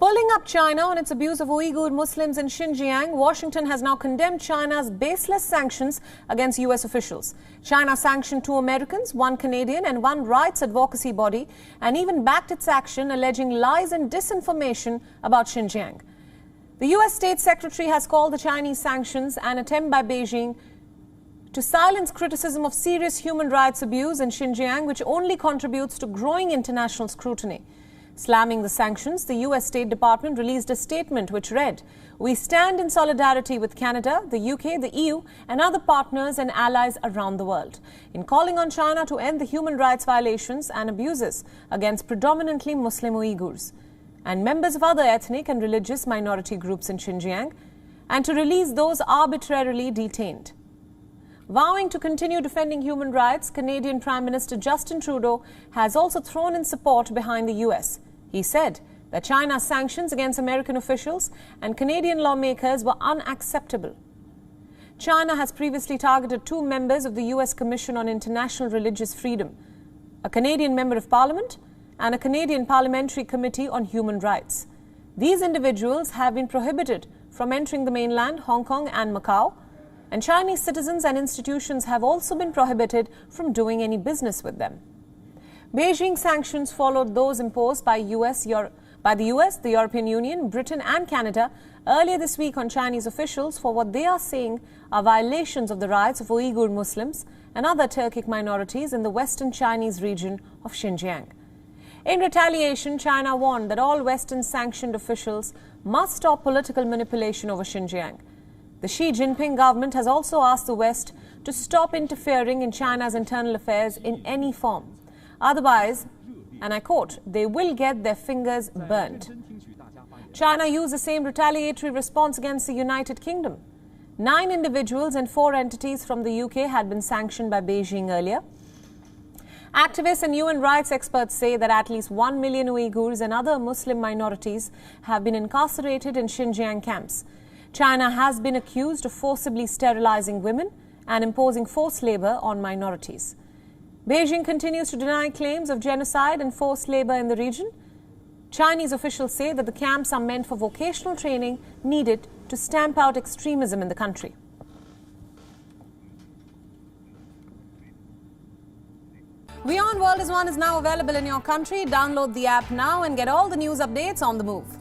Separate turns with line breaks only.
Pulling up China on its abuse of Uyghur Muslims in Xinjiang, Washington has now condemned China's baseless sanctions against US officials. China sanctioned 2 Americans, 1 Canadian and 1 rights advocacy body, and even backed its action alleging lies and disinformation about Xinjiang. The US State Secretary has called the Chinese sanctions an attempt by Beijing to silence criticism of serious human rights abuse in Xinjiang, which only contributes to growing international scrutiny. Slamming the sanctions, the US State Department released a statement which read, "We stand in solidarity with Canada, the UK, the EU and other partners and allies around the world in calling on China to end the human rights violations and abuses against predominantly Muslim Uyghurs and members of other ethnic and religious minority groups in Xinjiang, and to release those arbitrarily detained." Vowing to continue defending human rights, Canadian Prime Minister Justin Trudeau has also thrown in support behind the US. He said that China's sanctions against American officials and Canadian lawmakers were unacceptable. China has previously targeted 2 members of the US Commission on International Religious Freedom, a Canadian Member of Parliament and a Canadian Parliamentary Committee on Human Rights. These individuals have been prohibited from entering the mainland, Hong Kong and Macau, and Chinese citizens and institutions have also been prohibited from doing any business with them. Beijing sanctions followed those imposed by the US, the European Union, Britain and Canada earlier this week on Chinese officials for what they are saying are violations of the rights of Uyghur Muslims and other Turkic minorities in the western Chinese region of Xinjiang. In retaliation, China warned that all Western-sanctioned officials must stop political manipulation over Xinjiang. The Xi Jinping government has also asked the West to stop interfering in China's internal affairs in any form. Otherwise, and I quote, "they will get their fingers burnt." China used the same retaliatory response against the United Kingdom. 9 individuals and 4 entities from the UK had been sanctioned by Beijing earlier. Activists and UN rights experts say that at least 1 million Uyghurs and other Muslim minorities have been incarcerated in Xinjiang camps. China has been accused of forcibly sterilizing women and imposing forced labor on minorities. Beijing continues to deny claims of genocide and forced labor in the region. Chinese officials say that the camps are meant for vocational training needed to stamp out extremism in the country. WION World is now available in your country. Download the app now and get all the news updates on the move.